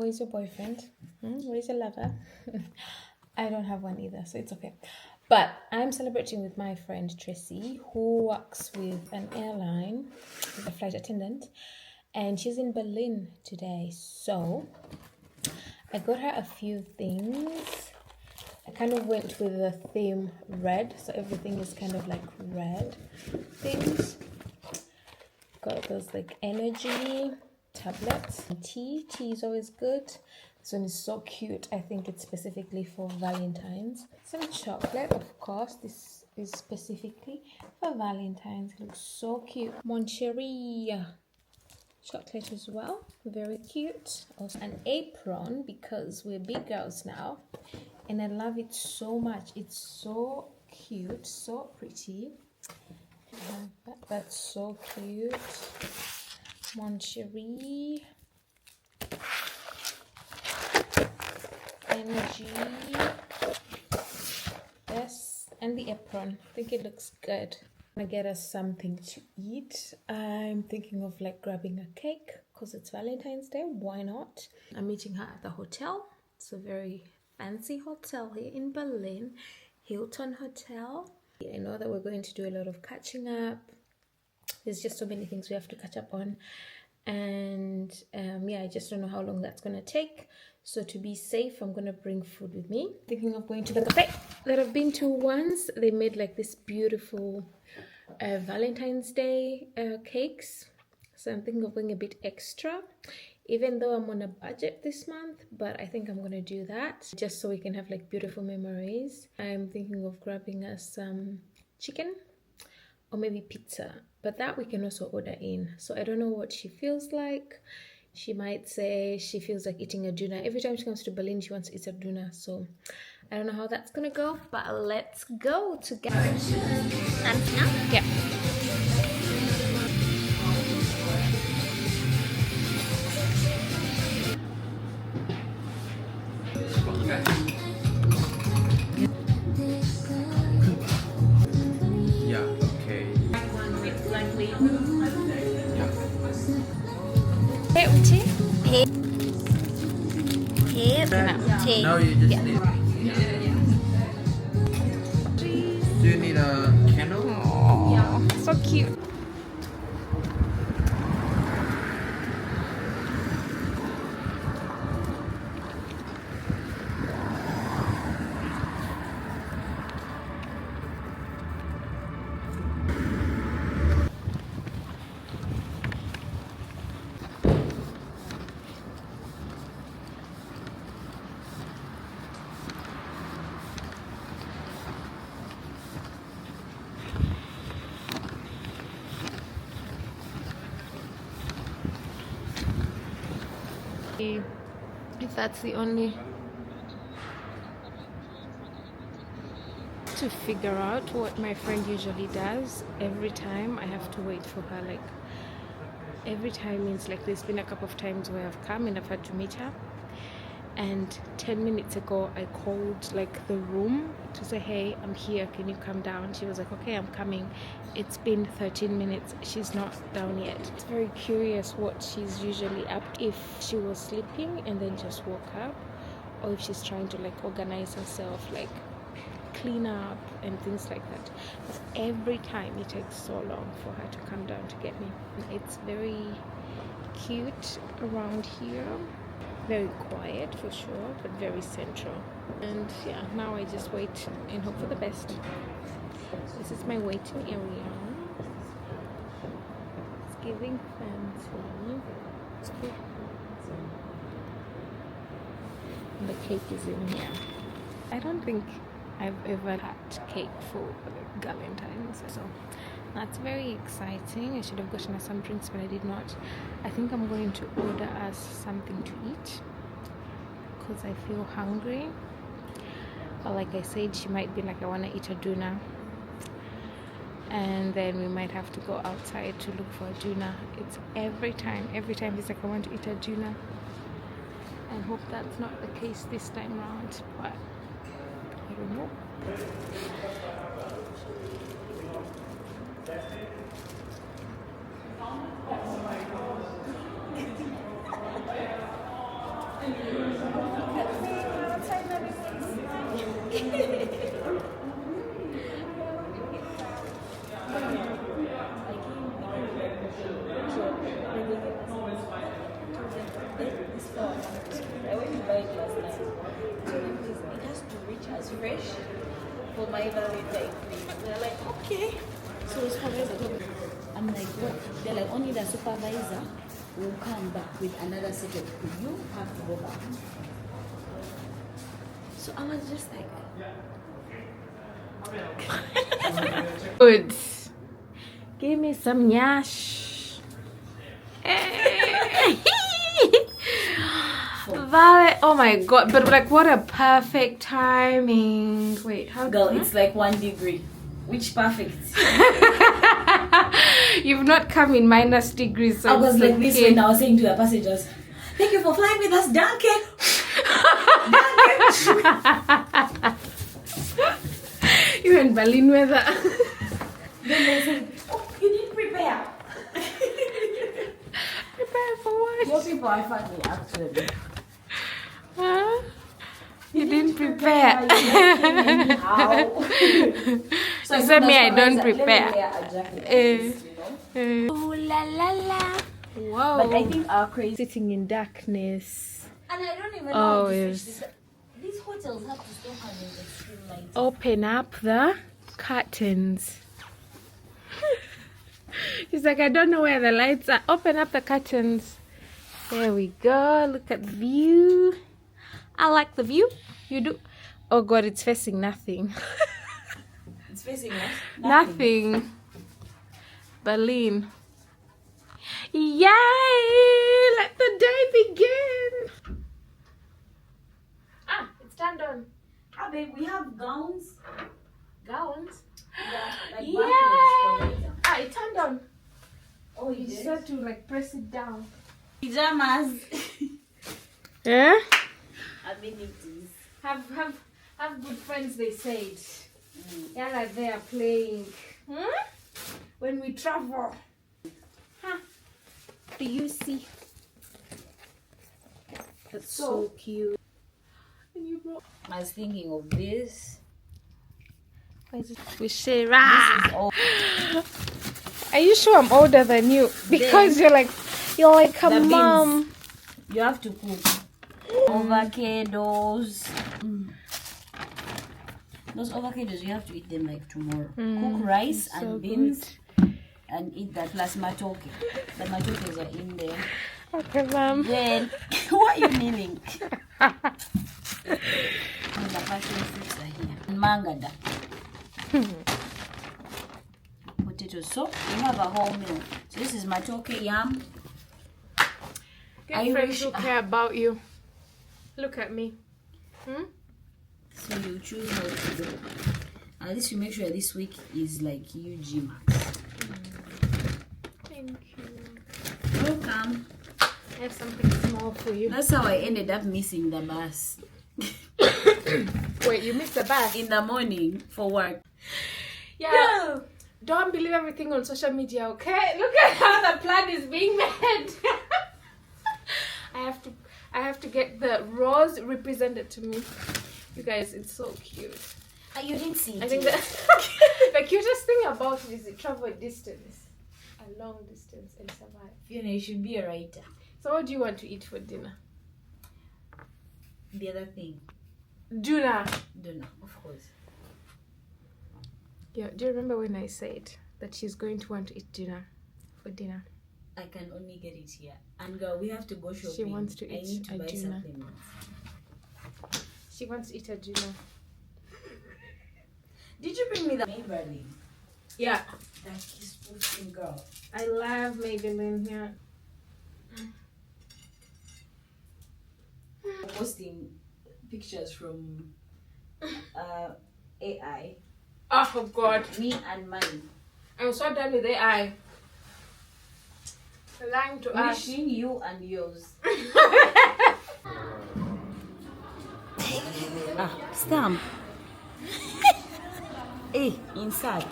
Where's your boyfriend? Where's your lover? I don't have one either, so it's okay. But I'm celebrating with my friend Tracy, who works with an airline, as a flight attendant, and she's in Berlin today. So I got her a few things. I kind of went with the theme red, so everything is kind of like red things. Got those like energy tablets. Tea is always good. This one is so cute. I think it's specifically for Valentines. Some chocolate, of course. This is specifically for Valentines. It looks so cute. Moncherie chocolate as well, very cute. Also an apron, because we're big girls now, and I love it so much. It's so cute, so pretty. That's so cute. Moncherie, energy, yes, and the apron. I think it looks good. I'm gonna get us something to eat. I'm thinking of like grabbing a cake because it's Valentine's Day. Why not? I'm meeting her at the hotel. It's a very fancy hotel here in Berlin, Hilton Hotel. I know that we're going to do a lot of catching up. There's just so many things we have to catch up on, and yeah, I just don't know how long that's gonna take. So to be safe, I'm gonna bring food with me. Thinking of going to the cafe that I've been to once. They made like this beautiful Valentine's Day cakes, so I'm thinking of going a bit extra, even though I'm on a budget this month. But I think I'm gonna do that just so we can have like beautiful memories. I'm thinking of grabbing us some chicken or maybe pizza, but that we can also order in. So I don't know what she feels like. She might say she feels like eating a doner. Every time she comes to Berlin, she wants to eat a doner. So I don't know how that's gonna go, but let's go together. And now? Yeah. No, you just need. Do you need a candle? Aww, so cute. If that's the only to figure out what my friend usually does every time I have to wait for her. Like every time means like there's been a couple of times where I've come and I've had to meet her, and 10 minutes ago I called like the room to say, hey, I'm here, can you come down? She was like, okay, I'm coming. It's been 13 minutes, she's not down yet. It's very curious what she's usually up to, if she was sleeping and then just woke up, or if she's trying to like organize herself, like clean up and things like that. But every time it takes so long for her to come down to get me. It's very cute around here. Very quiet for sure, but very central. And yeah, now I just wait and hope for the best. This is my waiting area. It's giving fancy. And the cake is in here. I don't think I've ever had cake for Galentines, so that's very exciting. I should have gotten us some drinks, but I did not. I think I'm going to order us something to eat because I feel hungry. But like I said, she might be like, I want to eat a doner, and then we might have to go outside to look for a doner. It's every time it's like, I want to eat a doner. I hope that's not the case this time around, but I don't know. my Valentine, please. They're like, okay. So the supervisor told me, I'm like, what? They're like, only the supervisor will come back with another set of food. You have to go back. So I was just like, Good. Give me some nyash. Violet, oh my god, but like what a perfect timing. Wait, how girl, it's like 1 degree. Which perfect? You've not come in minus degrees. So I was like okay. this when I was saying to the passengers, thank you for flying with us, danke. You're in Berlin weather. Then they said, oh, you didn't prepare. Prepare for what? Your people are funny, actually. Huh? You didn't prepare. So you said me, I don't prepare. Oh la la la. Whoa. But I think our crazy Sitting in darkness. and I don't even know Oh, how to yes. switch this. These hotels have to stop having extreme lights. Open up the curtains. He's like, I don't know where the lights are. Open up the curtains. There we go. Look at the view. I like the view. You do? Oh god, it's facing nothing. It's facing us. Nothing. Berlin. Yay! Let the day begin. Ah, it's turned on. Ah, babe, we have gowns. Gowns. Yeah. Like Yeah. bathrobe. Ah, it turned on. Oh, You you just did? have to like press it down. Pajamas. Yeah. Amenities. Have good friends, they said. Yeah, like they are playing. When we travel. Huh. Do you see? That's so cute. And you brought. I was thinking of this. Why is it? We share. Ah! This is all Are you sure I'm older than you? Because you're like a the beans. mom. You have to cook. Avocados. Those avocados, you have to eat them like tomorrow. Cook rice so and beans and eat that plus matoke. The matokes are in there. Okay, mom. Then, why are you kneeling? And the passion fruits are here. And mangada. Potatoes. So, you have a whole meal. So, this is matoke, yam. Get friends who care about you. Look at me. So, you choose how to go. At least you make sure this week is like UG max. Thank you. Welcome. I have something small for you. That's how I ended up missing the bus. Wait, you missed the bus? In the morning for work. Yeah. No. Don't believe everything on social media, okay? Look at how the plan is being made. I have to get the rose represented to me. You guys, it's so cute. You didn't see it. I think that the cutest thing about it is it travel distance. A long distance and survive. Fiona, you should be a writer. So what do you want to eat for dinner? The other thing. Dinner. Dinner, of course. Yeah, do you remember when I said that she's going to want to eat dinner for dinner? I can only get it here. And girl, we have to go shopping. She wants to I eat need to a buy dinner. supplements. She wants to eat a dinner. Did you bring me the Maybelline? Yeah. That kiss boosting girl. I love Maybelline here. Posting pictures from AI. Oh god. Me and mine. I'm so done with AI. Lying to us. Wishing you and yours. Stamp. Hey, inside.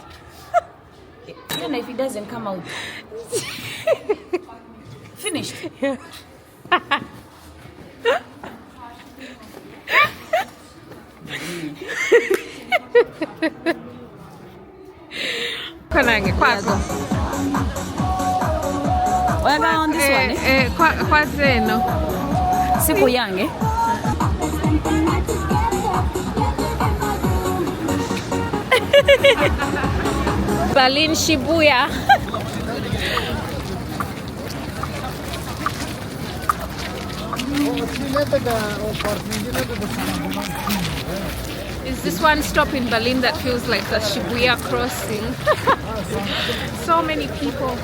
Even if it doesn't come out. Finished. Yeah. Kanange kwako. Wanga on this one, eh? Kwa zeno. Sipo yange. Berlin Shibuya. Is this one stop in Berlin that feels like the Shibuya crossing? So many people.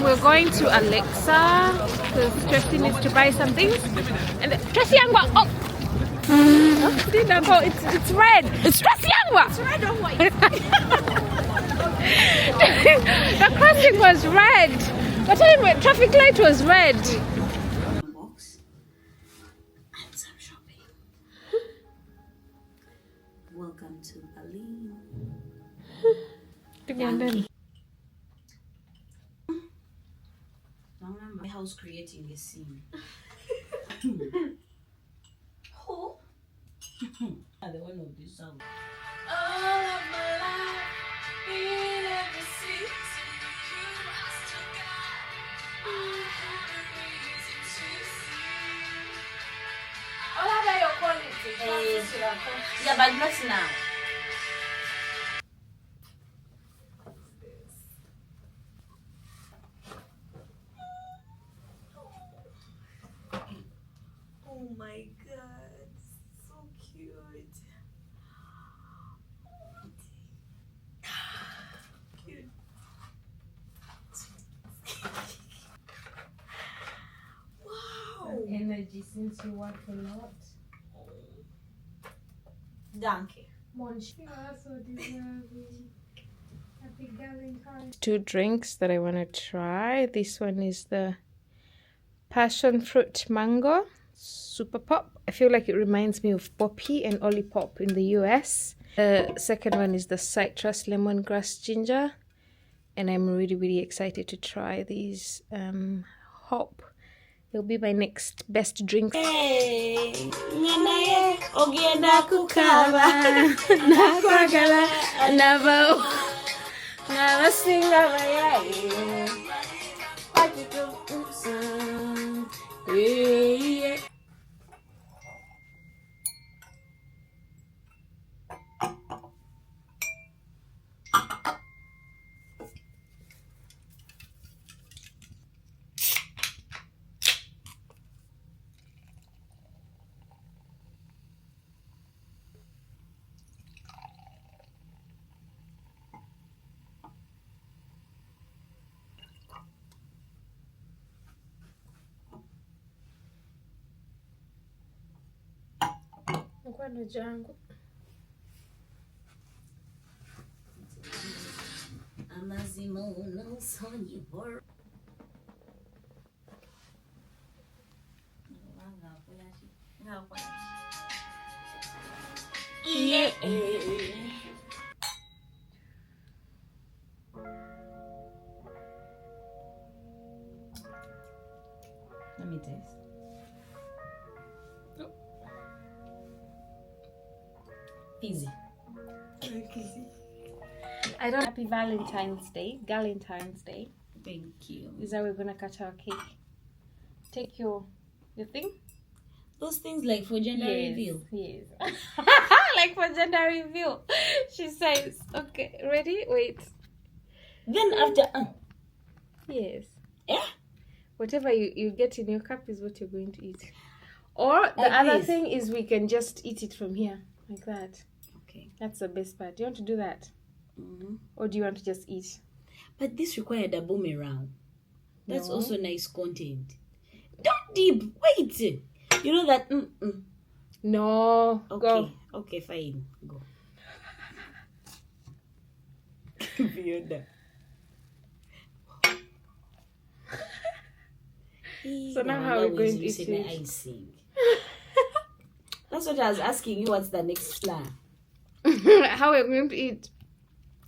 We're going to Alexa because Tracy needs to buy some things. And Tracy Yangwa, oh! It's red. It's Tracy Yangwa. It's red or white. The crossing was red. But anyway, traffic light was red. Box and some shopping. Welcome to Berlin. My house creating a scene. Oh, the one of this song. All of my life, being ever since you, I still got have a reason to see. All about your quality. Yeah, but not now. Oh my god, so cute. Cute. Wow. Energy since you work a lot. Danke. Happy Galentine. 2 drinks that I want to try. This one is the passion fruit mango super pop. I feel like it reminds me of Poppy and Olipop in the US. The second one is the citrus lemongrass ginger, and I'm really excited to try these. Hop, it'll be my next best drink. Hey, ogenda kukaba nakwagala Never sing yeah. Mkwano jangu. amazima unosonyiworo yeah. Let me taste. Easy. I don't. Happy Valentine's Day, Galentine's Day. Thank you. Is that we're gonna cut our cake. Take your thing. Those things like for gender reveal. Yes. Like for gender reveal. She says, okay, ready? Wait. Then after Yes. yeah. Whatever you get in your cup is what you're going to eat. Or the Like other this. thing is we can just eat it from here. Like that. Okay. That's the best part. Do you want to do that? Mm-hmm. Or do you want to just eat? But this required a boomerang. That's No. also nice content. Don't dip. Wait. You know that. No. Okay. Go. Okay. Fine. Go. Beyond that. So now how are we going to eat it? Icing. That's what I was asking you. What's the next plan? How are we going to eat?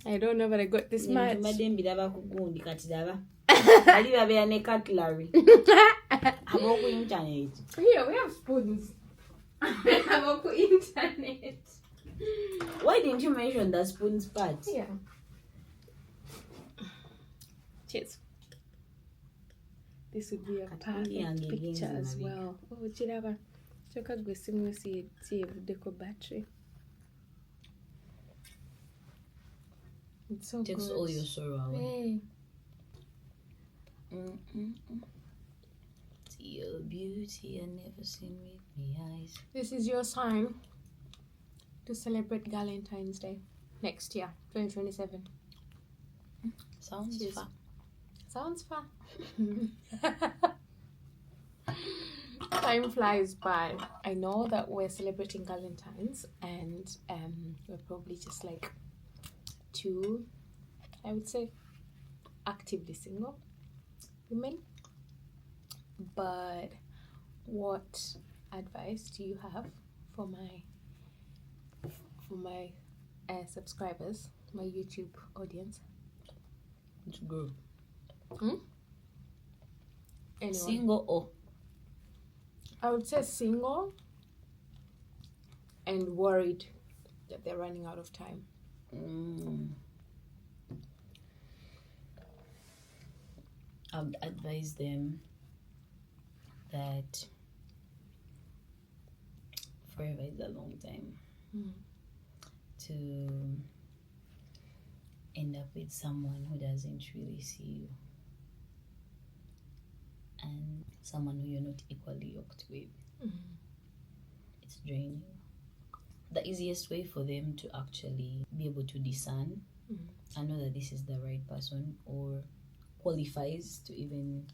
I don't know, but I got this much. Cutlery. Internet. Here, we have spoons. About internet. Why didn't you mention the spoons part? Yeah. Cheers. This would be a perfect picture as well. Oh, chiraba. Choka gwesimu si deco battery. It's so Takes good. all your sorrow away. Hey. See your beauty I never seen with me eyes. This is your sign to celebrate Galentine's Day next year, 2027. Sounds Cheers. fun. Sounds fun. Time flies by. I know that we're celebrating Galentine's and we're probably just like two, I would say, actively single women. But what advice do you have for my subscribers, my YouTube audience? It's good. Anyone? Single or I would say single and worried that they're running out of time. I would advise them that forever is a long time to end up with someone who doesn't really see you and someone who you're not equally yoked with. It's draining. The easiest way for them to actually be able to discern and know that this is the right person or qualifies to even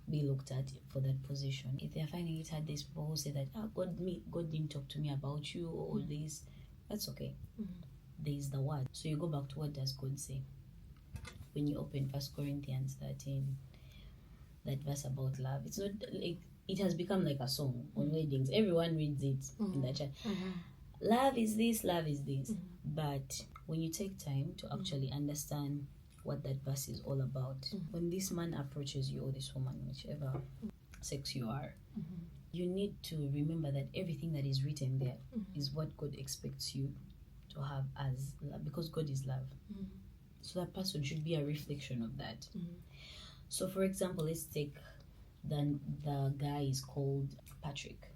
be looked at for that position. If they're finding it hard, there's people who say that God didn't talk to me about you or all this. That's okay. There is the word. So you go back to what does God say when you open 1 Corinthians 13, that verse about love. It's not like it has become like a song on weddings. Everyone reads it in the church. Love is this, love is this. But when you take time to actually understand what that verse is all about, when this man approaches you or this woman, whichever sex you are, you need to remember that everything that is written there is what God expects you to have as love, because God is love. So that person should be a reflection of that. So for example, let's take the guy is called Patrick.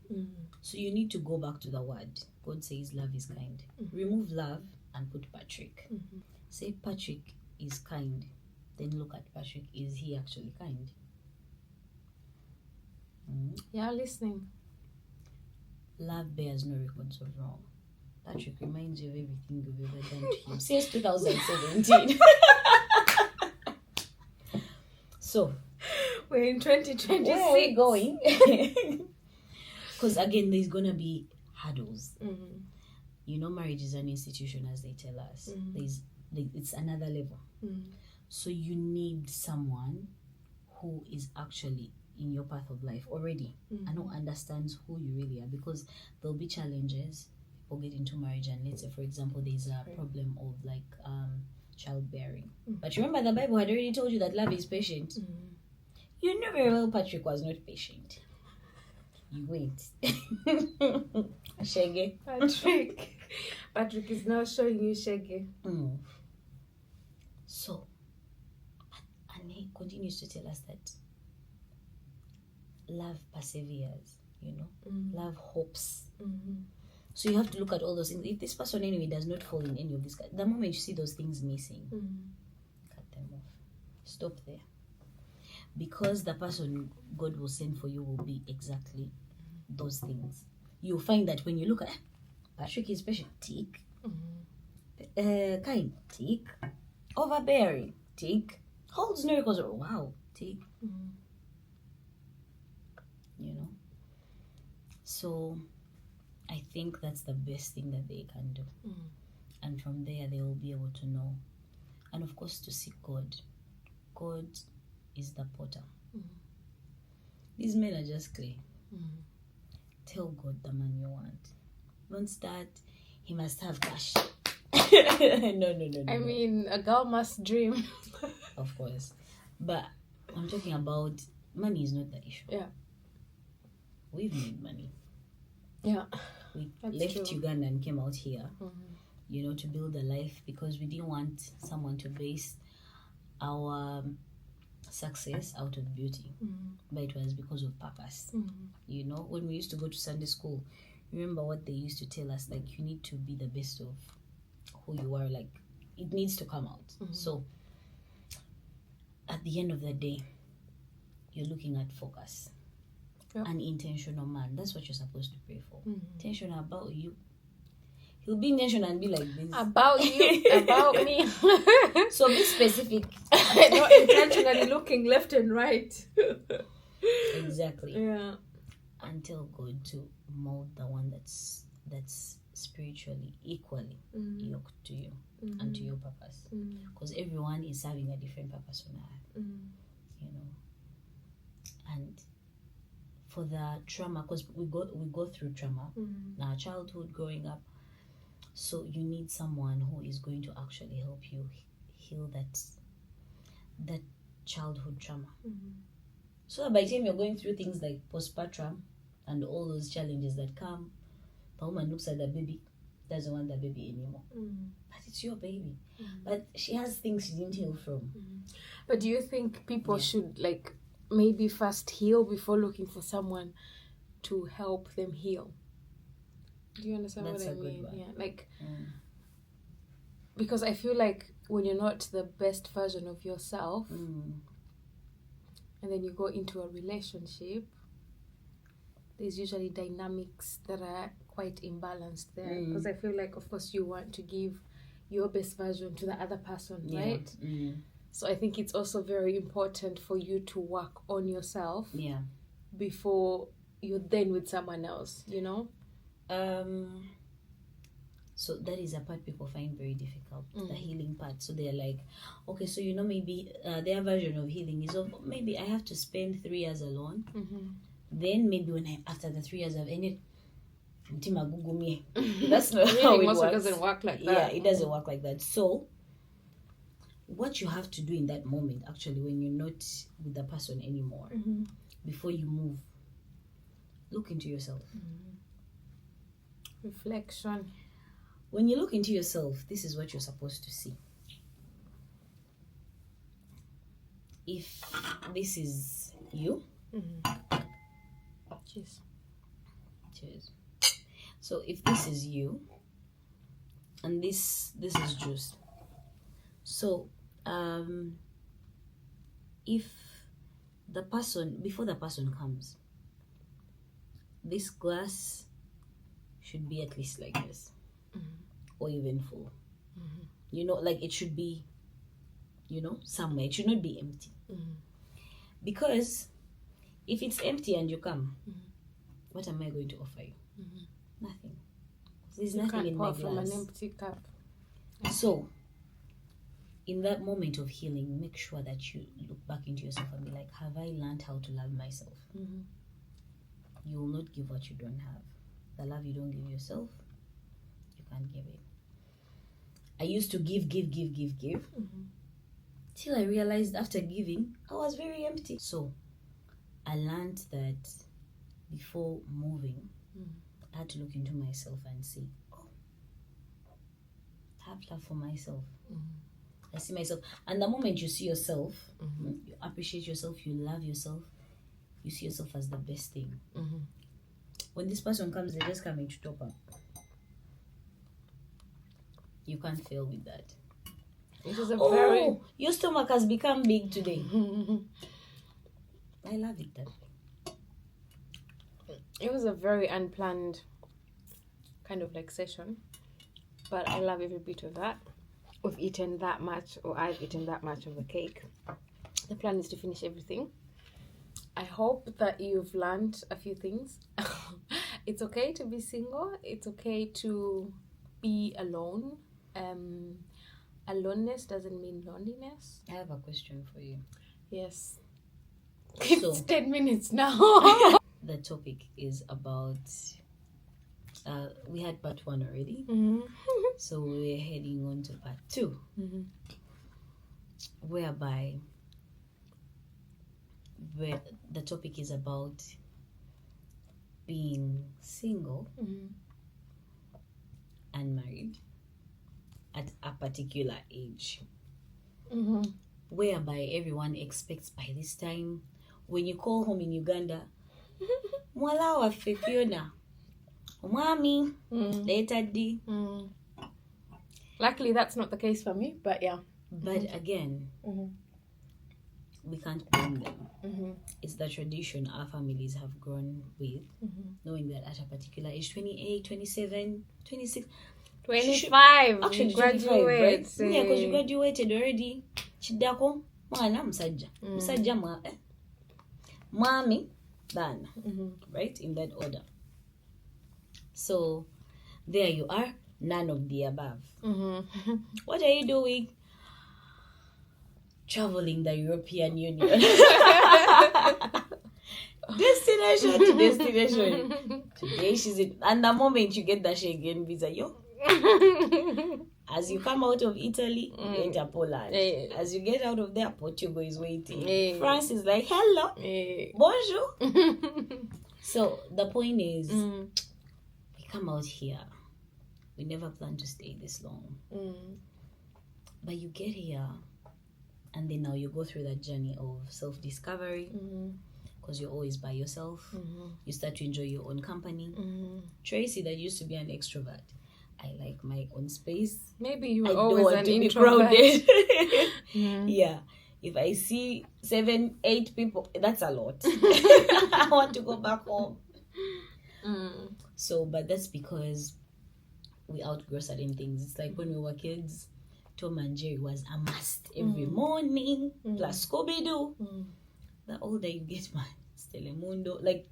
So you need to go back to the word. God says love is kind. Remove love and put Patrick. Say Patrick is kind. Then look at Patrick. Is he actually kind? Yeah, listening. Love bears no records of wrong. Patrick reminds you of everything you've ever done to him since 2017. So We're in 2026. where are we going? Because again, there's gonna be hurdles. You know, marriage is an institution, as they tell us. It's another level. So you need someone who is actually in your path of life already and who understands who you really are, because there'll be challenges. People get into marriage and let's say, for example, there's a problem of like childbearing. But remember, the Bible had already told you that love is patient. You know very well Patrick was not patient. You wait. Shege. Patrick is now showing you Shege. So, and he continues to tell us that love perseveres, you know, love hopes. So you have to look at all those things. If this person anyway does not fall in any of this, the moment you see those things missing, cut them off. Stop there. Because the person God will send for you will be exactly those things. You'll find that when you look at Patrick is patient, tick. Kind, tick. Overbearing, tick. Holds no records, wow, tick. You know? So I think that's the best thing that they can do. And from there they will be able to know. And of course to seek God. God is the potter. These men are just clay. Tell God the man you want. Don't start, he must have cash. No. I mean, a girl must dream. Of course. But I'm talking about money is not the issue. Yeah. We've made money. Yeah. We That's left true. Uganda and came out here, you know, to build a life because we didn't want someone to base our success out of beauty, but it was because of purpose. You know, when we used to go to Sunday school, remember what they used to tell us, like, you need to be the best of who you are, like it needs to come out. So at the end of the day, you're looking at focus. An intentional man. That's what you're supposed to pray for. Intentional about you. He'll be intentional and be like this. About you, about me. So be specific. Not intentionally looking left and right. Exactly. Yeah. And tell God to mold the one that's spiritually equally yoked to you and to your purpose. Because everyone is having a different purpose on earth. You know. And for the trauma, because we go through trauma in our childhood, growing up, so you need someone who is going to actually help you heal that childhood trauma. So that by the time you're going through things like postpartum and all those challenges that come, the woman looks at the baby, doesn't want the baby anymore. But it's your baby. But she has things she didn't heal from. But do you think people should like maybe first heal before looking for someone to help them heal? Do you understand That's what I a good mean? one. Yeah, like because I feel like when you're not the best version of yourself, and then you go into a relationship, there's usually dynamics that are quite imbalanced there. Because I feel like, of course, you want to give your best version to the other person, right? So I think it's also very important for you to work on yourself before you're then with someone else, you know? So that is a part people find very difficult, the healing part. So they're like, okay, so you know, maybe their version of healing is, maybe I have to spend 3 years alone. Then maybe after the 3 years I've ended, that's not how it works. It doesn't work like that. Yeah, it doesn't work like that. So what you have to do in that moment, actually, when you're not with the person anymore, before you move, look into yourself. Reflection. When you look into yourself, this is what you're supposed to see. If this is you, Cheers. Cheers. So if this is you, and this is juice. So if the person, before the person comes, this glass should be at least like this, or even full. You know, like it should be, you know, somewhere. It should not be empty. Because if it's empty and you come, what am I going to offer you? Nothing. There's nothing in my glass. From an empty cup. So, in that moment of healing, make sure that you look back into yourself and be like, have I learned how to love myself? You will not give what you don't have. The love you don't give yourself, you can't give it. I used to give. Till I realized after giving, I was very empty. So, I learned that before moving, I had to look into myself and see, I have love for myself. I see myself. And the moment you see yourself, you appreciate yourself, you love yourself, you see yourself as the best thing. When this person comes, they're just coming to top up. You can't fail with that. It is a very... your stomach has become big today. I love it that way. It was a very unplanned kind of like session, but I love every bit of that. We've eaten that much, or I've eaten that much of the cake. The plan is to finish everything. I hope that you've learned a few things. It's okay to be single. It's okay to be alone. Aloneness doesn't mean loneliness. I have a question for you. Yes. So, It's 10 minutes now. the topic is about, we had part 1 already. So we're heading on to part 2. Whereby the topic is about being single and married at a particular age. Whereby everyone expects by this time, when you call home in Uganda, mwala wa Fiona, Mommy, later D. Luckily, that's not the case for me, but yeah. But again, we can't blame them. It's the tradition our families have grown with, knowing that at a particular age, 28, 27, 26, 25. actually 25, right? Yeah, because you graduated already. Chidako, mwana musajja. Musajja Mami, bana. Right? In that order. So, there you are. None of the above. What are you doing? Traveling the European Union. Destination to destination. Today she's in, and the moment you get the Schengen visa, as you come out of Italy, you enter Poland. As you get out of there, Portugal is waiting. France is like, hello, bonjour. So the point is, we come out here. We never plan to stay this long. But you get here, and then now you go through that journey of self-discovery, because you're always by yourself. You start to enjoy your own company. Tracy, that used to be an extrovert, I like my own space. Maybe you were I always don't want an to be introvert. crowded. Yeah. If I see 7, 8 people, that's a lot. I want to go back home. So, but that's because we outgrow certain things. It's like when we were kids, Tom and Jerry was a must every morning, plus Scooby-Doo. The older you get, man, it's Telemundo. Like,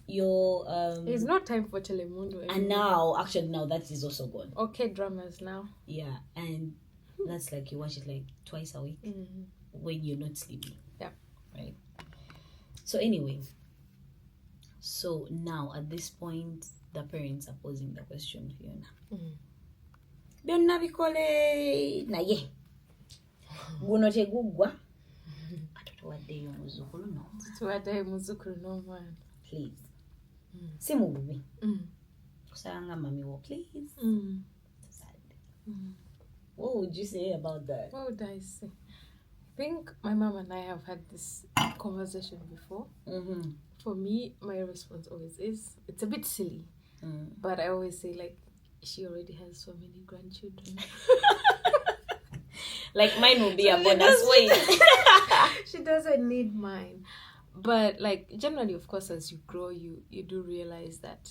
It's not time for Telemundo anymore. And now that is also gone. Okay, dramas now. Yeah, and that's like you watch it like twice a week when you're not sleeping. Yeah. Right. So anyway, so now at this point, the parents are posing the question, Fiona. Byonna bikole naye guno tegugwa atutuwaddeyo muzzukulu no. Tuwaddeyo muzzukulu n'omwana. Please. Si mu bubi. Kusanga mami wo, please. Sad. What would you say about that? What would I say? I think my mom and I have had this conversation before. For me, my response always is, it's a bit silly, but I always say, like, she already has so many grandchildren. Like, mine will be a bonus way. She doesn't need mine. But, like, generally, of course, as you grow, you do realize that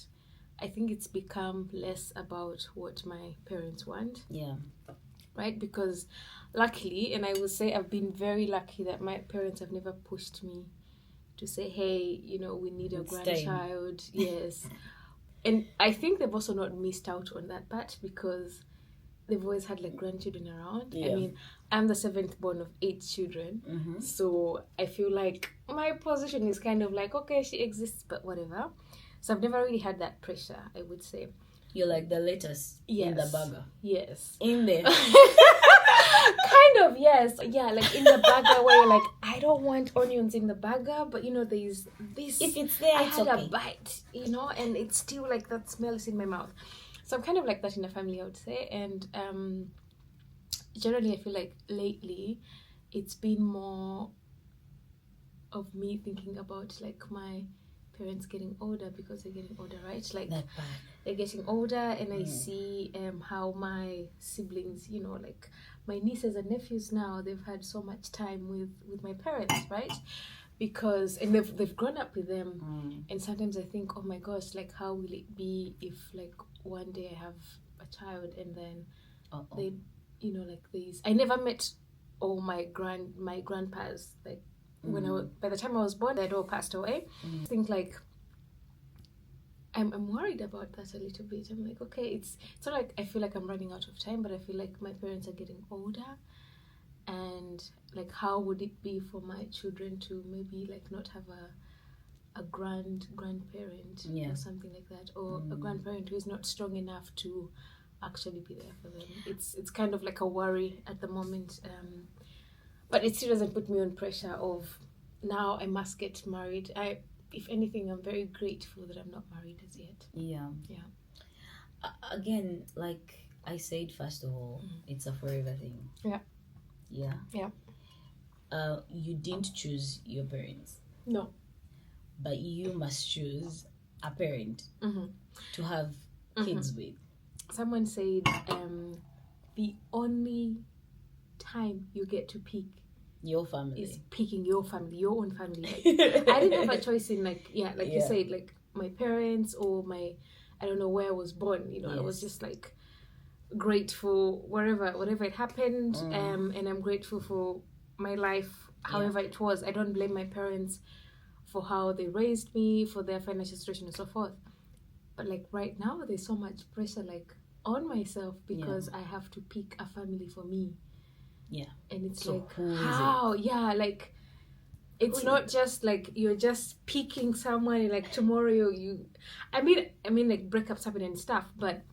I think it's become less about what my parents want. Yeah. Right? Because luckily, and I will say I've been very lucky that my parents have never pushed me to say, hey, you know, we need a grandchild. Yes. And I think they've also not missed out on that part because they've always had like grandchildren around. Yeah. I mean, I'm the 7th born of 8 children. So I feel like my position is kind of like, okay, she exists, but whatever. So I've never really had that pressure, I would say. You're like the lettuce in the burger. Yes. In there. Kind of, yes. Yeah, like in the burger where you're like, I don't want onions in the burger, but you know, there's this. If it's there, I it's had okay. a bite, you know, and it's still like that smell is in my mouth. So I'm kind of like that in the family, I would say. And generally, I feel like lately, it's been more of me thinking about like my parents getting older because they're getting older, right? Like they're getting older, and I see how my siblings, you know, like my nieces and nephews now, they've had so much time with my parents, right? Because and they've grown up with them, and sometimes I think, oh my gosh, like how will it be if like one day I have a child and then they, you know, like these. I never met all my grandpas like. When by the time I was born, they'd all passed away. I think like I'm worried about that a little bit. I'm like, okay, it's not like I feel like I'm running out of time, but I feel like my parents are getting older, and like how would it be for my children to maybe like not have a grandparent or something like that, or a grandparent who is not strong enough to actually be there for them. It's kind of like a worry at the moment. But it still doesn't put me on pressure of now I must get married. If anything, I'm very grateful that I'm not married as yet. Yeah. Again, like I said, first of all, it's a forever thing. Yeah. You didn't choose your parents. No. But you must choose a parent to have kids with. someone said the only time you get to pick your family is picking your family, your own family. Like, I didn't have a choice in you said, like my parents or I don't know where I was born. You know, I was just like grateful whatever it happened. And I'm grateful for my life, however it was. I don't blame my parents for how they raised me, for their financial situation and so forth. But like right now, there's so much pressure like on myself because I have to pick a family for me. Yeah. And it's so like, how? Yeah, like it's not just like you're just picking someone and like tomorrow I mean like breakups happen and stuff, but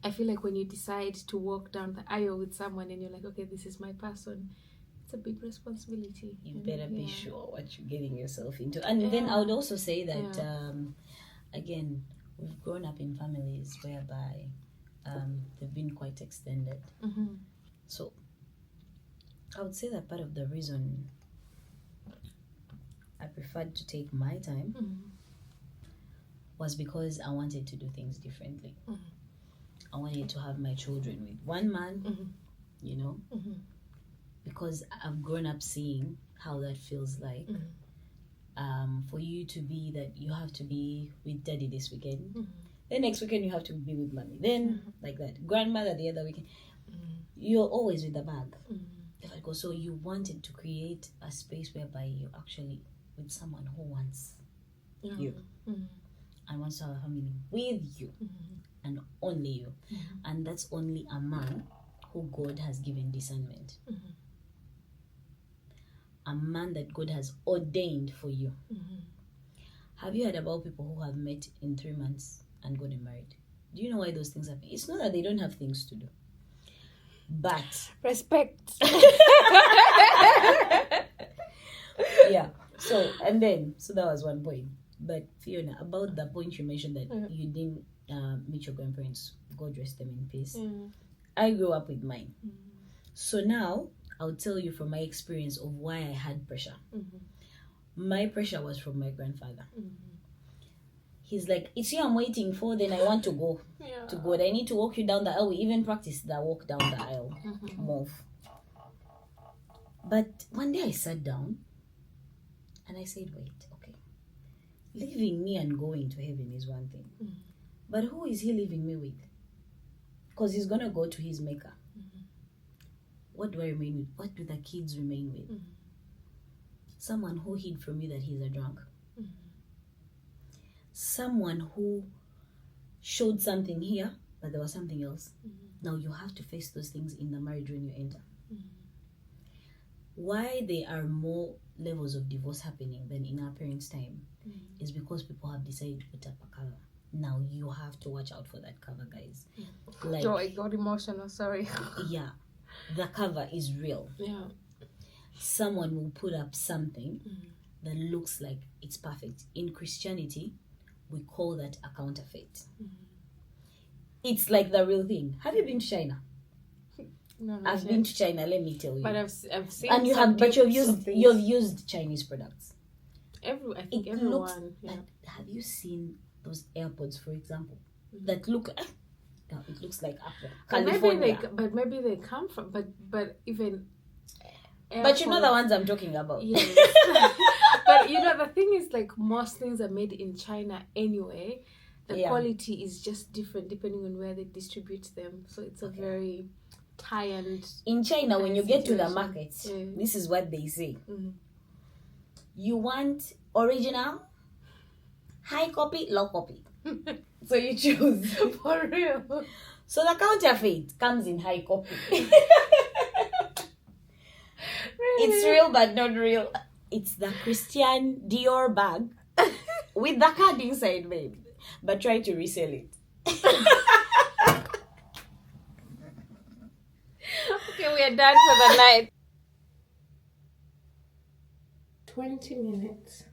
I feel like when you decide to walk down the aisle with someone and you're like, okay, this is my person, it's a big responsibility. You better be sure what you're getting yourself into. And then I would also say that again, we've grown up in families whereby they've been quite extended. So I would say that part of the reason I preferred to take my time was because I wanted to do things differently. I wanted to have my children with one man, you know, because I've grown up seeing how that feels like. For you to be that you have to be with daddy this weekend, then next weekend you have to be with mommy, then like that, grandmother the other weekend. You're always with the bag. So you wanted to create a space whereby you're actually with someone who wants you and wants to have a family with you and only you. And that's only a man who God has given discernment. A man that God has ordained for you. Have you heard about people who have met in 3 months and gotten married? Do you know why those things happen? It's not that they don't have things to do, but respect. Yeah. So that was one point. But Fiona, about the point you mentioned that you didn't meet your grandparents, God rest them in peace. I grew up with mine. So now I'll tell you from my experience of why I had pressure. My pressure was from my grandfather. He's like, it's you I'm waiting for, then I want to go to God. I need to walk you down the aisle. We even practice the walk down the aisle. Move. But one day I sat down and I said, wait, okay. Leaving me and going to heaven is one thing. But who is he leaving me with? Because he's going to go to his maker. What do I remain with? What do the kids remain with? Someone who hid from you that he's a drunk. Someone who showed something here, but there was something else. Now you have to face those things in the marriage when you enter. Why there are more levels of divorce happening than in our parents' time is because people have decided to put up a cover. Now you have to watch out for that cover, guys. Like, I got emotional, sorry. Yeah, the cover is real. Yeah. Someone will put up something that looks like it's perfect. In Christianity, we call that a counterfeit. It's like the real thing. Have you been to China? No, I've been to China, let me tell you. But I've seen and you've used Chinese products. I think everyone. Have you seen those AirPods, for example, that look? It looks like Apple. California. But maybe they come from. But even. AirPods, but you know the ones I'm talking about. Yes. But you know the thing is, like, most things are made in China anyway. The quality is just different depending on where they distribute them. So it's a very tired. In China, when you get to the markets, this is what they say. You want original, high copy, low copy. So you choose. For real. So the counterfeit comes in high copy. Really? It's real but not real. It's the Christian Dior bag with the card inside, babe. But try to resell it. Okay, we are done for the night. 20 minutes.